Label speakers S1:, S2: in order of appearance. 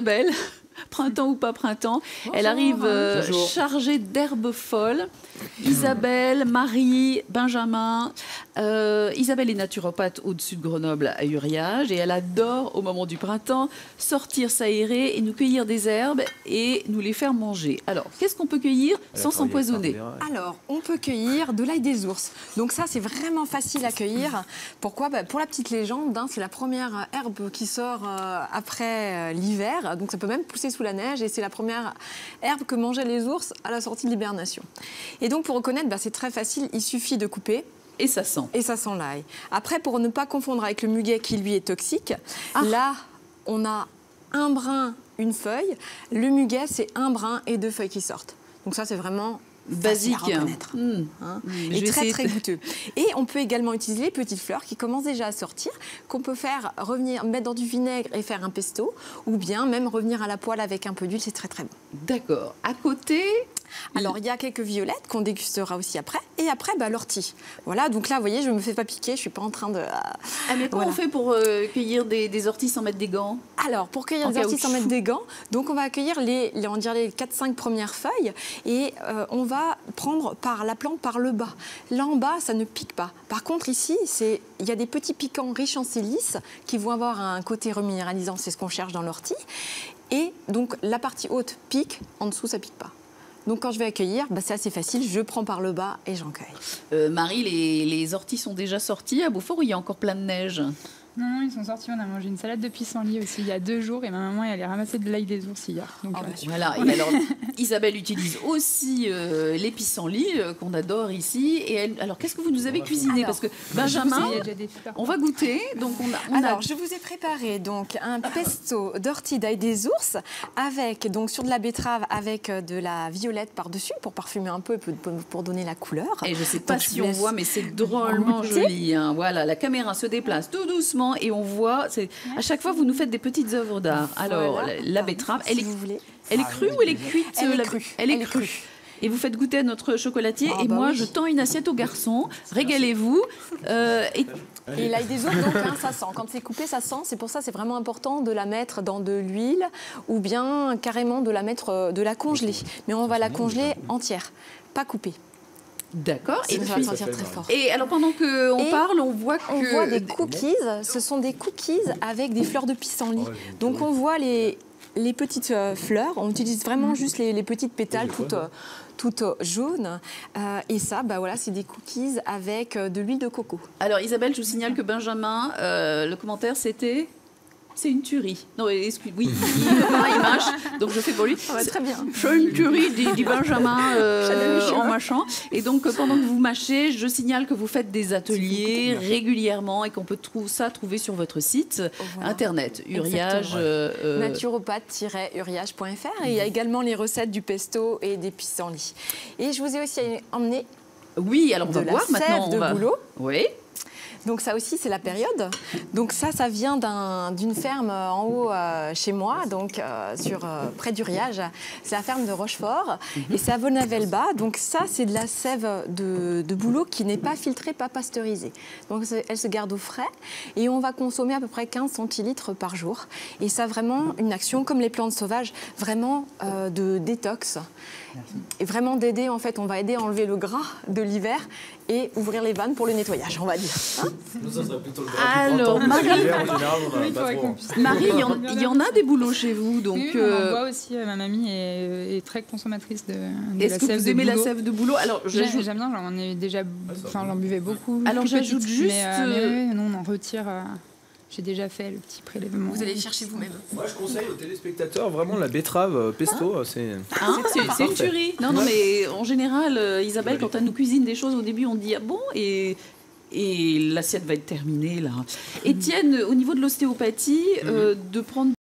S1: Belle, printemps ou pas printemps, elle arrive chargée d'herbes folles. Isabelle, Marie, Benjamin. Isabelle est naturopathe au-dessus de Grenoble à Uriage et elle adore au moment du printemps sortir s'aérer et nous cueillir des herbes et nous les faire manger. Alors, qu'est-ce qu'on peut cueillir sans s'empoisonner?
S2: Alors, on peut cueillir de l'ail des ours. Donc ça, c'est vraiment facile à cueillir. Pourquoi? Pour la petite légende, c'est la première herbe qui sort après l'hiver. Donc ça peut même pousser sous la neige et c'est la première herbe que mangeaient les ours à la sortie de l'hibernation. Et donc pour reconnaître, c'est très facile, il suffit de couper.
S1: Et ça sent.
S2: Et ça sent l'ail. Après, pour ne pas confondre avec le muguet qui lui est toxique, là, on a un brin, une feuille. Le muguet, c'est un brin et 2 feuilles qui sortent. Donc ça, c'est vraiment basique à reconnaître. Et très très goûteux. Et on peut également utiliser les petites fleurs qui commencent déjà à sortir, qu'on peut faire revenir, mettre dans du vinaigre et faire un pesto, ou bien même revenir à la poêle avec un peu d'huile, c'est très très bon.
S1: D'accord. À côté,
S2: alors, il y a quelques violettes qu'on dégustera aussi après. Et après, l'ortie. Voilà, donc là, vous voyez, je ne me fais pas piquer, je ne suis pas en train de...
S1: mais comment on fait pour cueillir des orties sans mettre des gants?
S2: Alors, pour cueillir des orties sans mettre des gants, donc on va accueillir les 4-5 premières feuilles et on va prendre la plante par le bas. Là en bas, ça ne pique pas. Par contre, ici, il y a des petits piquants riches en silice qui vont avoir un côté reminéralisant, c'est ce qu'on cherche dans l'ortie. Et donc, la partie haute pique, en dessous, ça ne pique pas. Donc quand je vais accueillir, c'est assez facile, je prends par le bas et j'en cueille.
S1: Marie, les orties sont déjà sorties à Beaufort ou il y a encore plein de neige?
S3: Non, ils sont sortis. On a mangé une salade de pissenlit aussi il y a 2 jours et ma maman elle allait ramasser de l'ail des ours hier. Donc,
S1: voilà. Et alors, Isabelle utilise aussi les pissenlits qu'on adore ici. Et elle, alors, qu'est-ce que vous nous avez cuisiné? Parce que Benjamin, on va goûter. Donc
S2: je vous ai préparé donc un pesto d'ortie d'ail des ours avec sur de la betterave avec de la violette par-dessus pour parfumer un peu et pour donner la couleur.
S1: Et je ne sais pas si on voit, mais c'est drôlement joli. Voilà, la caméra se déplace tout doucement. Et on voit, à chaque fois, vous nous faites des petites œuvres d'art. Alors, la betterave, elle est crue ou elle est cuite? Elle est crue. Et vous faites goûter à notre chocolatier. Et moi, je tends une assiette au garçon. Régalez-vous.
S2: Et l'ail des ours, donc, ça sent. Quand c'est coupé, ça sent. C'est pour ça, c'est vraiment important de la mettre dans de l'huile ou bien carrément de la congeler. Mais on va la congeler entière, pas coupée.
S1: D'accord.
S2: Et ça va sentir très fort.
S1: Et alors pendant qu'on parle, on voit
S2: des cookies. Ce sont des cookies avec des fleurs de pissenlit. Donc on voit les petites fleurs. On utilise vraiment juste les petites pétales toutes jaunes. Et ça, c'est des cookies avec de l'huile de coco.
S1: Alors Isabelle, je vous signale que Benjamin, le commentaire c'était... C'est une tuerie. Non, excuse, oui, il mâche, donc je fais pour lui.
S2: Très bien.
S1: C'est une tuerie, dit Benjamin en mâchant. Et donc, pendant que vous mâchez, je signale que vous faites des ateliers régulièrement et qu'on peut trouver sur votre site internet, Uriage.
S2: Naturopathe-uriage.fr. Et il y a également les recettes du pesto et des pissenlits. Et je vous ai aussi emmené.
S1: Oui, alors on va voir maintenant.
S2: De bouleau.
S1: Oui.
S2: Donc ça aussi, c'est la période. Donc ça vient d'une ferme en haut chez moi, donc près d'Uriage. C'est la ferme de Rochefort et c'est à Vonavel-Bas. Donc ça, c'est de la sève de bouleau qui n'est pas filtrée, pas pasteurisée. Donc elle se garde au frais et on va consommer à peu près 15 centilitres par jour. Et ça a vraiment une action, comme les plantes sauvages, vraiment de détox. Et vraiment d'aider, en fait, on va aider à enlever le gras de l'hiver et ouvrir les vannes pour le nettoyage, on va dire.
S4: Nous, ça serait plutôt le gras.
S1: Alors, Marie, il y en a des bouleaux chez vous, donc.
S3: Oui, on en boit aussi. Ma mamie est très consommatrice de la sève de bouleau.
S1: Est-ce que vous aimez la sève de bouleau? Alors,
S3: j'aime bien. J'en ai déjà, j'en buvais beaucoup.
S1: Alors, j'ajoute juste.
S3: Mais non, on en retire. J'ai déjà fait le petit prélèvement.
S2: Vous allez chercher vous-même.
S4: Moi, je conseille aux téléspectateurs vraiment la betterave pesto. C'est
S1: une tuerie. Non, mais en général, Isabelle, quand elle nous cuisine des choses, au début, on dit ah bon et l'assiette va être terminée là. Étienne, au niveau de l'ostéopathie, de prendre